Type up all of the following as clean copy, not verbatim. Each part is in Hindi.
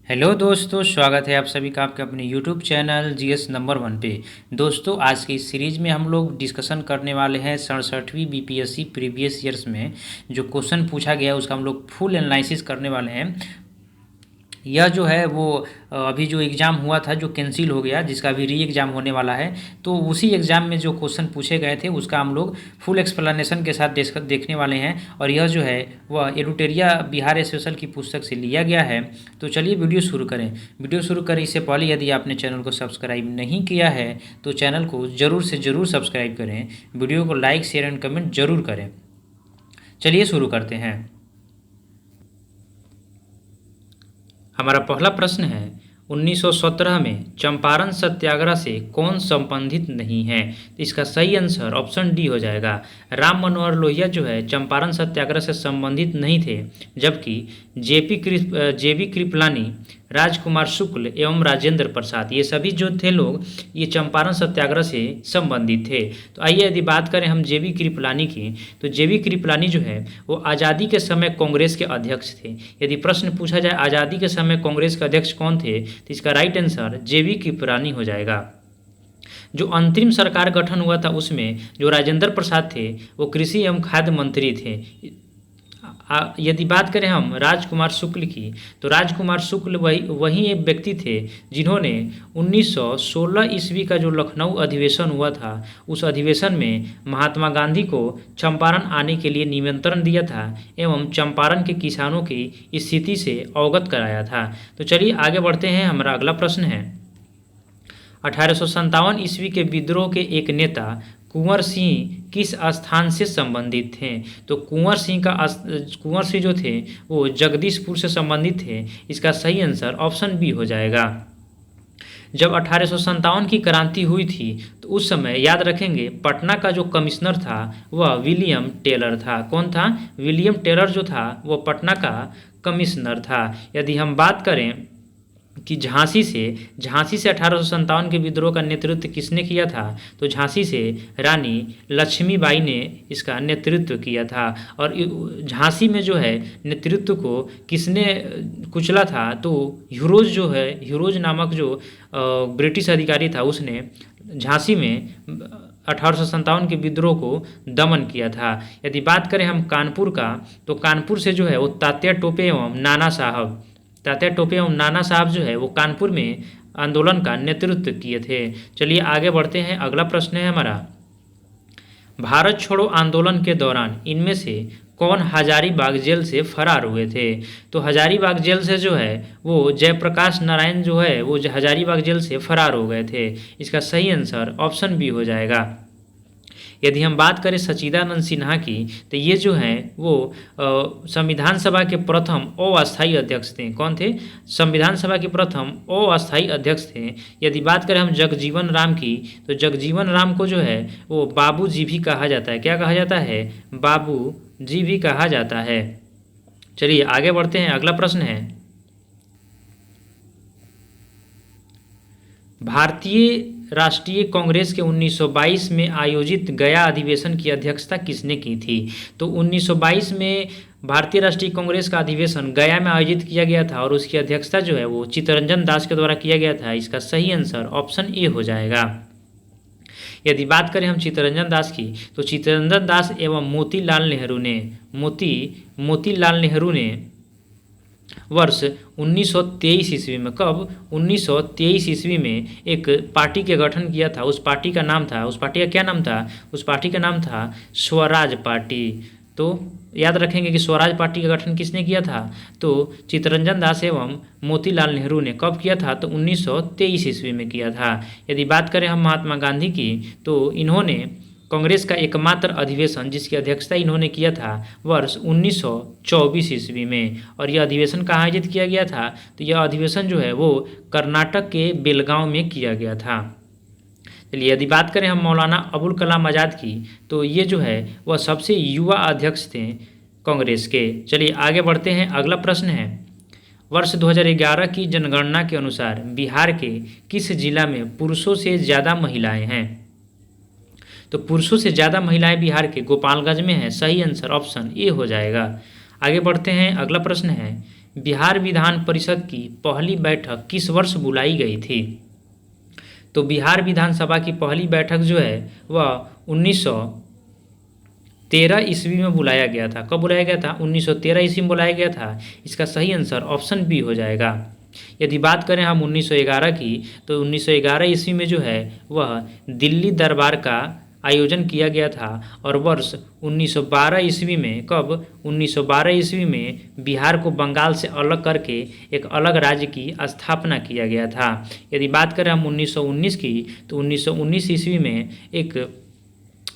हेलो दोस्तों, स्वागत है आप सभी का आपके अपने यूट्यूब चैनल जीएस नंबर 1 पे। दोस्तों, आज की इस सीरीज़ में हम लोग डिस्कशन करने वाले हैं 67वीं बीपीएससी प्रीवियस ईयर्स में जो क्वेश्चन पूछा गया है उसका हम लोग फुल एनालिसिस करने वाले हैं। यह जो है वो अभी जो एग्ज़ाम हुआ था जो कैंसिल हो गया, जिसका अभी री एग्ज़ाम होने वाला है, तो उसी एग्ज़ाम में जो क्वेश्चन पूछे गए थे उसका हम लोग फुल एक्सप्लेनेशन के साथ देखने वाले हैं। और यह जो है वह एडुटेरिया बिहार स्पेशल की पुस्तक से लिया गया है। तो चलिए वीडियो शुरू करें। वीडियो शुरू करें इससे पहले यदि आपने चैनल को सब्सक्राइब नहीं किया है तो चैनल को ज़रूर से ज़रूर सब्सक्राइब करें, वीडियो को लाइक शेयर एंड कमेंट ज़रूर करें। चलिए शुरू करते हैं। हमारा पहला प्रश्न है, 1917 में चंपारण सत्याग्रह से कौन संबंधित नहीं है? तो इसका सही आंसर ऑप्शन डी हो जाएगा। राम मनोहर लोहिया जो है चंपारण सत्याग्रह से संबंधित नहीं थे, जबकि जेबी कृपलानी, राजकुमार शुक्ल एवं राजेंद्र प्रसाद ये सभी जो थे लोग ये चंपारण सत्याग्रह से संबंधित थे। तो आइए यदि बात करें हम जेबी कृपलानी की, तो जेबी कृपलानी जो है वो आज़ादी के समय कांग्रेस के अध्यक्ष थे। यदि प्रश्न पूछा जाए आज़ादी के समय कांग्रेस के अध्यक्ष कौन थे, तो इसका राइट आंसर जेबी कृपलानी हो जाएगा। जो अंतरिम सरकार गठन हुआ था उसमें जो राजेंद्र प्रसाद थे वो कृषि एवं खाद्य मंत्री थे। यदि बात करें हम राजकुमार शुक्ल की, तो राजकुमार शुक्ल वही एक व्यक्ति थे जिन्होंने 1916 ईस्वी का जो लखनऊ अधिवेशन हुआ था उस अधिवेशन में महात्मा गांधी को चंपारण आने के लिए निमंत्रण दिया था एवं चंपारण के किसानों की स्थिति से अवगत कराया था। तो चलिए आगे बढ़ते हैं। हमारा अगला प्रश्न है, 1857 ईस्वी के विद्रोह के एक नेता कुंवर सिंह किस स्थान से संबंधित थे? तो कुंवर सिंह जो थे वो जगदीशपुर से संबंधित थे। इसका सही आंसर ऑप्शन बी हो जाएगा। जब 1857 की क्रांति हुई थी तो उस समय याद रखेंगे पटना का जो कमिश्नर था वह विलियम टेलर था। कौन था? विलियम टेलर जो था वह पटना का कमिश्नर था। यदि हम बात करें कि झांसी से 1857 के विद्रोह का नेतृत्व किसने किया था, तो झांसी से रानी लक्ष्मीबाई ने इसका नेतृत्व किया था। और झांसी में जो है नेतृत्व को किसने कुचला था, तो ह्यूरोज नामक जो ब्रिटिश अधिकारी था उसने झांसी में 1857 के विद्रोह को दमन किया था। यदि बात करें हम कानपुर का, तो कानपुर से जो है वो तात्या टोपे एवं नाना साहब जो है वो कानपुर में आंदोलन का नेतृत्व किए थे। चलिए आगे बढ़ते हैं। अगला प्रश्न है हमारा, भारत छोड़ो आंदोलन के दौरान इनमें से कौन हजारीबाग जेल से फरार हुए थे? तो हजारीबाग जेल से जो है वो जयप्रकाश नारायण जो है वो हजारीबाग जेल से फरार हो गए थे। इसका सही आंसर ऑप्शन बी हो जाएगा। यदि हम बात करें सच्चिदानंद सिन्हा की, तो ये जो हैं वो संविधान सभा के प्रथम अस्थायी अध्यक्ष थे। कौन थे? संविधान सभा के प्रथम अस्थायी अध्यक्ष थे। यदि बात करें हम जगजीवन राम की, तो जगजीवन राम को जो है वो बाबू जी भी कहा जाता है। क्या कहा जाता है? बाबू जी भी कहा जाता है। चलिए आगे बढ़ते हैं। अगला प्रश्न है, भारतीय राष्ट्रीय कांग्रेस के 1922 में आयोजित गया अधिवेशन की अध्यक्षता किसने की थी? तो 1922 में भारतीय राष्ट्रीय कांग्रेस का अधिवेशन गया में आयोजित किया गया था और उसकी अध्यक्षता जो है वो चित्तरंजन दास के द्वारा किया गया था। इसका सही आंसर ऑप्शन ए हो जाएगा। यदि बात करें हम चित्तरंजन दास की, तो चित्तरंजन दास एवं मोतीलाल नेहरू ने वर्ष 1923 ईस्वी में, कब? 1923 ईस्वी में एक पार्टी के गठन किया था। उस पार्टी का क्या नाम था? उस पार्टी का नाम था स्वराज पार्टी। तो याद रखेंगे कि स्वराज पार्टी का गठन किसने किया था? तो चित्तरंजन दास एवं मोतीलाल नेहरू ने। कब किया था? तो 1923 ईस्वी में किया था। यदि बात करें हम महात्मा गांधी की, तो इन्होंने कांग्रेस का एकमात्र अधिवेशन जिसकी अध्यक्षता इन्होंने किया था वर्ष 1924 ईस्वी में। और यह अधिवेशन कहाँ आयोजित किया गया था? तो यह अधिवेशन जो है वो कर्नाटक के बेलगांव में किया गया था। चलिए यदि बात करें हम मौलाना अबुल कलाम आज़ाद की, तो ये जो है वह सबसे युवा अध्यक्ष थे कांग्रेस के। चलिए आगे बढ़ते हैं। अगला प्रश्न है, वर्ष 2011 की जनगणना के अनुसार बिहार के किस जिला में पुरुषों से ज़्यादा महिलाएं हैं? तो पुरुषों से ज़्यादा महिलाएं बिहार के गोपालगंज में हैं। सही आंसर ऑप्शन ए हो जाएगा। आगे बढ़ते हैं। अगला प्रश्न है, बिहार विधान परिषद की पहली बैठक किस वर्ष बुलाई गई थी? तो बिहार विधानसभा की पहली बैठक जो है वह 1913 ईस्वी में बुलाया गया था। कब बुलाया गया था? 1913 ईस्वी में बुलाया गया था। इसका सही आंसर ऑप्शन बी हो जाएगा। यदि बात करें हम 1911 की, तो 1911 ईस्वी में जो है वह दिल्ली दरबार का आयोजन किया गया था। और वर्ष 1912 ईस्वी में, कब? 1912 ईस्वी में बिहार को बंगाल से अलग करके एक अलग राज्य की स्थापना किया गया था। यदि बात करें हम 1919 की, तो 1919 ईस्वी में एक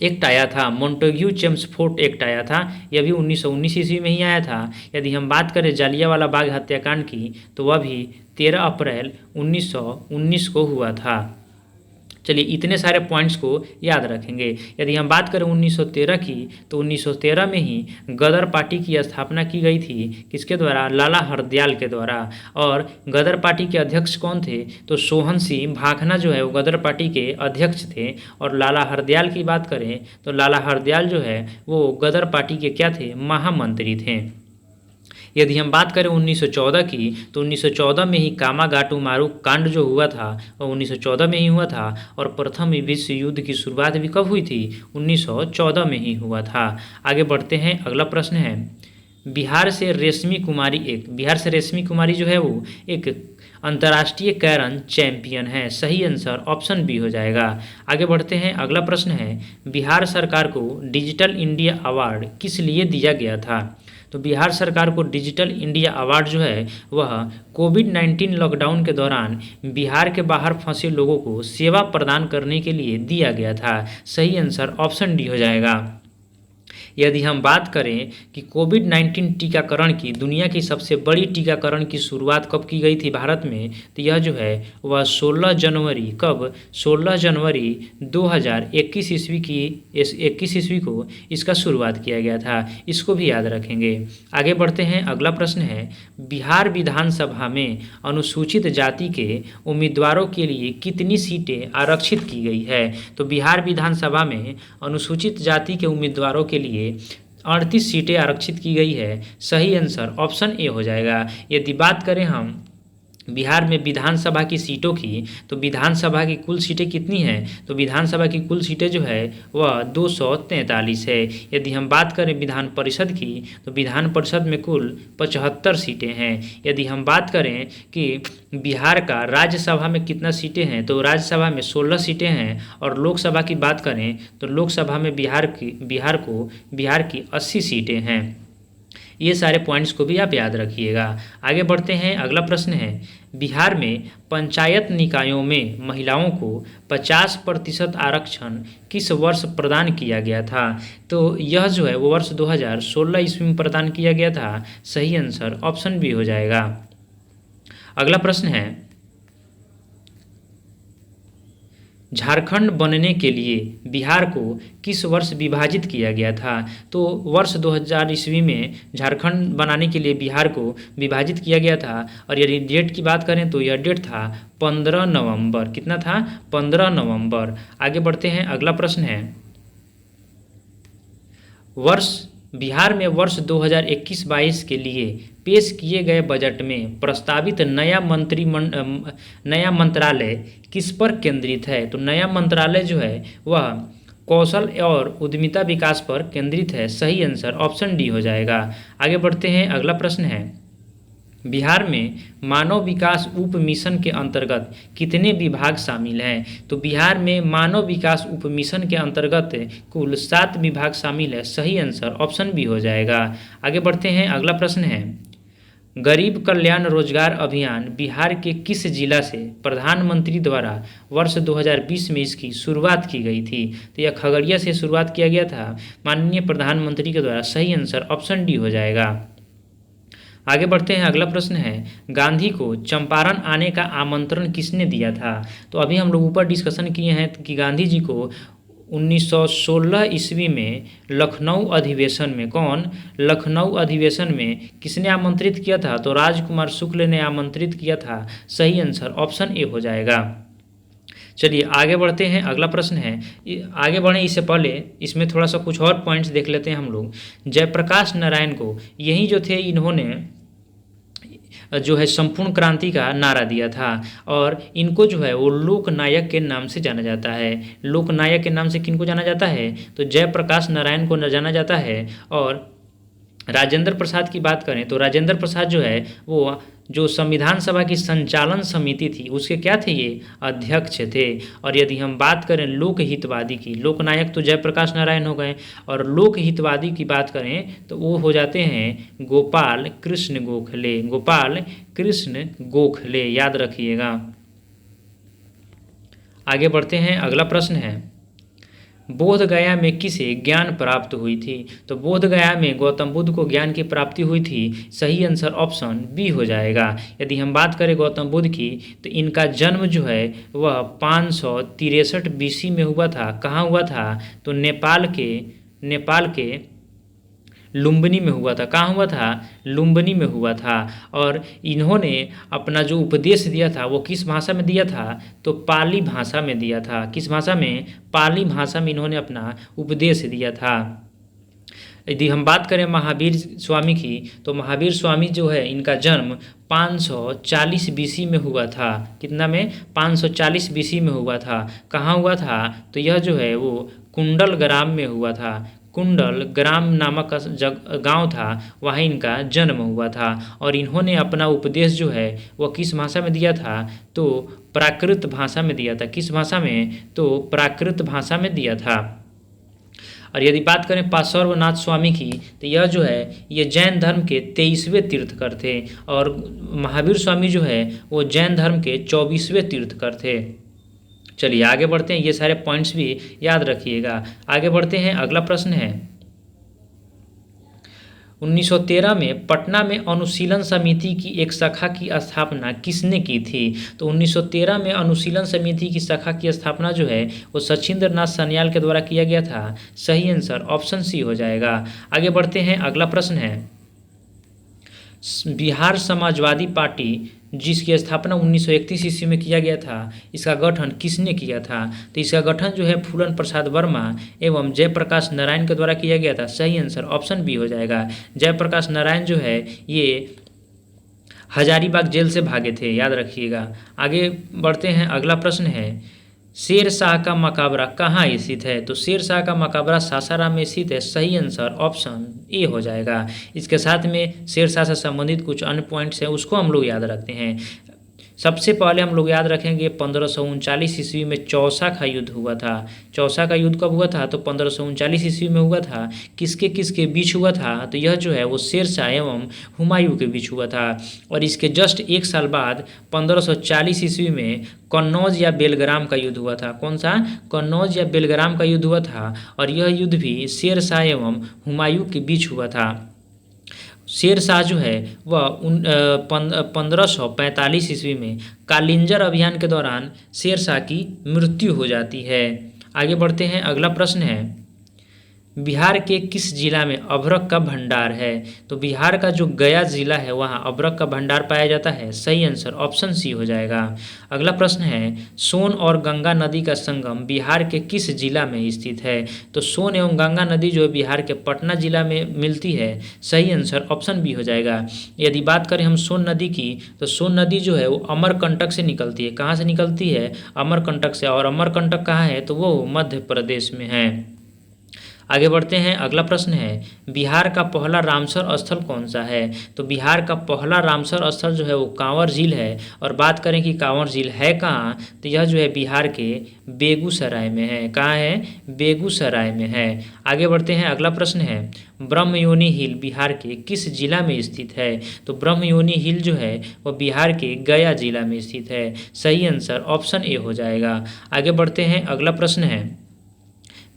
एक्ट आया था, मोंटेग्यू चेम्सफोर्ड एक्ट आया था। यह भी 1919 ईस्वी में ही आया था। यदि हम बात करें जालियांवाला बाग हत्याकांड की, तो वह भी 13 अप्रैल 1919 को हुआ था। चलिए, इतने सारे पॉइंट्स को याद रखेंगे। यदि हम बात करें 1913 की, तो 1913 में ही गदर पार्टी की स्थापना की गई थी। किसके द्वारा? लाला हरदयाल के द्वारा। और गदर पार्टी के अध्यक्ष कौन थे? तो सोहन सिंह भाखना जो है वो गदर पार्टी के अध्यक्ष थे। और लाला हरदयाल की बात करें तो लाला हरदयाल जो है वो गदर पार्टी के क्या थे? महामंत्री थे। यदि हम बात करें 1914 की, तो 1914 में ही कामागाटू मारू कांड जो हुआ था वह 1914 में ही हुआ था। और प्रथम विश्व युद्ध की शुरुआत भी कब हुई थी? 1914 में ही हुआ था। आगे बढ़ते हैं, अगला प्रश्न है, बिहार से रेशमी कुमारी जो है वो एक अंतर्राष्ट्रीय कैरन चैंपियन है। सही आंसर ऑप्शन बी हो जाएगा। आगे बढ़ते हैं, अगला प्रश्न है, बिहार सरकार को डिजिटल इंडिया अवार्ड किस लिए दिया गया था? तो बिहार सरकार को डिजिटल इंडिया अवार्ड जो है वह कोविड-19 लॉकडाउन के दौरान बिहार के बाहर फंसे लोगों को सेवा प्रदान करने के लिए दिया गया था। सही आंसर ऑप्शन डी हो जाएगा। यदि हम बात करें कि कोविड-19 टीकाकरण की, दुनिया की सबसे बड़ी टीकाकरण की शुरुआत कब की गई थी भारत में, तो यह जो है वह 16 जनवरी, कब? 16 जनवरी 2021 ईस्वी को इसका शुरुआत किया गया था। इसको भी याद रखेंगे। आगे बढ़ते हैं, अगला प्रश्न है, बिहार विधानसभा में अनुसूचित जाति के उम्मीदवारों के लिए कितनी सीटें आरक्षित की गई है? तो बिहार विधानसभा में अनुसूचित जाति के उम्मीदवारों के लिए 38 सीटें आरक्षित की गई है। सही आंसर ऑप्शन ए हो जाएगा। यदि बात करें हम बिहार में विधानसभा की सीटों की, तो विधानसभा की कुल सीटें कितनी हैं? तो विधानसभा की कुल सीटें जो है वह 243 है। यदि हम बात करें विधान परिषद की, तो विधान परिषद में कुल 75 सीटें हैं। यदि हम बात करें कि बिहार का राज्यसभा में कितना सीटें हैं, तो राज्यसभा में 16 सीटें हैं। और लोकसभा की बात करें तो लोकसभा में बिहार की 80 सीटें हैं। ये सारे पॉइंट्स को भी आप याद रखिएगा। आगे बढ़ते हैं, अगला प्रश्न है, बिहार में पंचायत निकायों में महिलाओं को 50% आरक्षण किस वर्ष प्रदान किया गया था? तो यह जो है वो वर्ष 2016 ईस्वी में प्रदान किया गया था। सही आंसर ऑप्शन बी हो जाएगा। अगला प्रश्न है, झारखंड बनने के लिए बिहार को किस वर्ष विभाजित किया गया था? तो वर्ष 2000 ईस्वी में झारखंड बनाने के लिए बिहार को विभाजित किया गया था। और यदि डेट की बात करें तो यह डेट था 15 नवंबर। कितना था? 15 नवंबर। आगे बढ़ते हैं, अगला प्रश्न है, बिहार में वर्ष 2021-22 के लिए पेश किए गए बजट में प्रस्तावित नया मंत्रालय किस पर केंद्रित है? तो नया मंत्रालय जो है वह कौशल और उद्यमिता विकास पर केंद्रित है। सही आंसर ऑप्शन डी हो जाएगा। आगे बढ़ते हैं, अगला प्रश्न है, बिहार में मानव विकास उप मिशन के अंतर्गत कितने विभाग शामिल हैं? तो बिहार में मानव विकास उप मिशन के अंतर्गत कुल 7 विभाग शामिल है। सही आंसर ऑप्शन बी हो जाएगा। आगे बढ़ते हैं, अगला प्रश्न है, गरीब कल्याण रोजगार अभियान बिहार के किस जिला से प्रधानमंत्री द्वारा वर्ष 2020 में इसकी शुरुआत की गई थी? तो यह खगड़िया से शुरुआत किया गया था माननीय प्रधानमंत्री के द्वारा। सही आंसर ऑप्शन डी हो जाएगा। आगे बढ़ते हैं, अगला प्रश्न है, गांधी को चंपारण आने का आमंत्रण किसने दिया था? तो अभी हम लोग ऊपर डिस्कशन किए हैं कि गांधी जी को 1916 ईस्वी में लखनऊ अधिवेशन में किसने आमंत्रित किया था? तो राजकुमार शुक्ल ने आमंत्रित किया था। सही आंसर ऑप्शन ए हो जाएगा। चलिए आगे बढ़ते हैं, अगला प्रश्न है, आगे बढ़ें इससे पहले इसमें थोड़ा सा कुछ और पॉइंट्स देख लेते हैं हम लोग। जयप्रकाश नारायण को, यही जो थे जो है संपूर्ण क्रांति का नारा दिया था। और इनको जो है वो लोकनायक के नाम से जाना जाता है। लोकनायक के नाम से किनको जाना जाता है? तो जयप्रकाश नारायण को जाना जाता है। और राजेंद्र प्रसाद की बात करें तो राजेंद्र प्रसाद जो है वो जो संविधान सभा की संचालन समिति थी उसके क्या थे? ये अध्यक्ष थे। और यदि हम बात करें लोकहितवादी की, लोकनायक तो जयप्रकाश नारायण हो गए, और लोकहितवादी की बात करें तो वो हो जाते हैं गोपाल कृष्ण गोखले। गोपाल कृष्ण गोखले, याद रखिएगा। आगे बढ़ते हैं, अगला प्रश्न है बोध गया में किसे ज्ञान प्राप्त हुई थी? तो बोध गया में गौतम बुद्ध को ज्ञान की प्राप्ति हुई थी। सही आंसर ऑप्शन बी हो जाएगा। यदि हम बात करें गौतम बुद्ध की तो इनका जन्म जो है वह 563 BC में हुआ था। कहाँ हुआ था? तो नेपाल के लुम्बिनी में हुआ था। कहाँ हुआ था? लुम्बिनी में हुआ था। और इन्होंने अपना जो उपदेश दिया था वो किस भाषा में दिया था? तो पाली भाषा में दिया था। किस भाषा में? पाली भाषा में इन्होंने अपना उपदेश दिया था। यदि हम बात करें महावीर स्वामी की तो महावीर स्वामी जो है इनका जन्म 540 BC में हुआ था। कितना में? 540 BC में हुआ था। कहाँ हुआ था? तो यह जो है वो कुंडल ग्राम में हुआ था। कुंडल ग्राम नामक गांव था, वहाँ इनका जन्म हुआ था। और इन्होंने अपना उपदेश जो है वह किस भाषा में दिया था? तो प्राकृत भाषा में दिया था। किस भाषा में? तो प्राकृत भाषा में दिया था। और यदि बात करें पार्श्वनाथ स्वामी की तो यह जो है ये जैन धर्म के 23वें तीर्थकर थे। और महावीर स्वामी जो है वो जैन धर्म के 24वें तीर्थकर थे। चलिए आगे बढ़ते हैं, ये सारे पॉइंट्स भी याद रखिएगा। आगे बढ़ते हैं, अगला प्रश्न है 1913 में पटना में अनुशीलन समिति की एक शाखा की स्थापना किसने की थी? तो 1913 में अनुशीलन समिति की शाखा की स्थापना जो है वो सचिंद्र नाथ सान्याल के द्वारा किया गया था। सही आंसर ऑप्शन सी हो जाएगा। आगे बढ़ते हैं, अगला प्रश्न है बिहार समाजवादी पार्टी जिसकी स्थापना 1931 ईस्वी में किया गया था, इसका गठन किसने किया था? तो इसका गठन जो है फूलन प्रसाद वर्मा एवं जयप्रकाश नारायण के द्वारा किया गया था। सही आंसर ऑप्शन बी हो जाएगा। जयप्रकाश नारायण जो है ये हजारीबाग जेल से भागे थे, याद रखिएगा। आगे बढ़ते हैं, अगला प्रश्न है शेर शाह का मकबरा कहाँ स्थित है? तो शेर शाह का मकबरा सासाराम में स्थित है। सही आंसर ऑप्शन ए हो जाएगा। इसके साथ में शेर शाह से संबंधित कुछ अन्य पॉइंट्स हैं उसको हम लोग याद रखते हैं। सबसे पहले हम लोग याद रखेंगे 1539 ईस्वी में चौसा का युद्ध हुआ था। चौसा का युद्ध कब हुआ था? तो 1539 ईस्वी में हुआ था। किसके किसके बीच हुआ था? तो यह जो है वो शेर शाह एवं हुमायूं के बीच हुआ था। और इसके जस्ट एक साल बाद 1540 ईस्वी में कन्नौज या बेलग्राम का युद्ध हुआ था। कौन सा? कन्नौज या बेलग्राम का युद्ध हुआ था। और यह युद्ध भी शेर शाह एवं हुमायूं के बीच हुआ था। शेर शाह जो है वह 1545 ईस्वी में कालिंजर अभियान के दौरान शेर शाह की मृत्यु हो जाती है। आगे बढ़ते हैं, अगला प्रश्न है बिहार के किस जिला में अभ्रक का भंडार है? तो बिहार का जो गया जिला है वहाँ अभ्रक का भंडार पाया जाता है। सही आंसर ऑप्शन सी हो जाएगा। अगला प्रश्न है सोन और गंगा नदी का संगम बिहार के किस जिला में स्थित है? तो सोन एवं गंगा नदी जो है बिहार के पटना जिला में मिलती है। सही आंसर ऑप्शन बी हो जाएगा। यदि बात करें हम सोन नदी की तो सोन नदी जो है वो अमरकंटक से निकलती है। कहाँ से निकलती है? अमरकंटक से। और अमरकंटक कहाँ है? तो वो मध्य प्रदेश में है। आगे बढ़ते हैं, अगला प्रश्न है बिहार का पहला रामसर स्थल कौन सा है? तो बिहार का पहला रामसर स्थल जो है वो कांवर झील है। और बात करें कि कांवर झील है कहाँ, तो यह जो है बिहार के बेगूसराय में है। कहाँ है? बेगूसराय में है। आगे बढ़ते हैं, अगला प्रश्न है ब्रह्मयोनी हिल बिहार के किस जिला में स्थित है? तो ब्रह्मयोनी हिल जो है वह बिहार के गया जिला में स्थित है। सही आंसर ऑप्शन ए हो जाएगा। आगे बढ़ते हैं, अगला प्रश्न है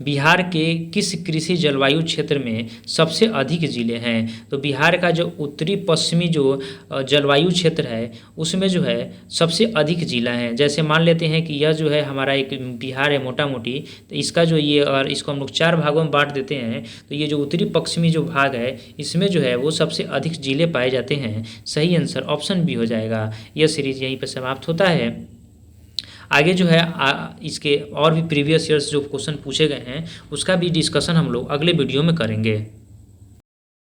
बिहार के किस कृषि जलवायु क्षेत्र में सबसे अधिक जिले हैं? तो बिहार का जो उत्तरी पश्चिमी जो जलवायु क्षेत्र है उसमें जो है सबसे अधिक जिला हैं। जैसे मान लेते हैं कि यह जो है हमारा एक बिहार है मोटा मोटी, तो इसका जो ये और इसको हम लोग 4 भागों में बांट देते हैं, तो ये जो उत्तरी पश्चिमी जो भाग है इसमें जो है वो सबसे अधिक जिले पाए जाते हैं। सही आंसर ऑप्शन बी हो जाएगा। यह सीरीज यहीं पर समाप्त होता है। आगे जो है इसके और भी प्रीवियस ईयर्स जो क्वेश्चन पूछे गए हैं उसका भी डिस्कशन हम लोग अगले वीडियो में करेंगे।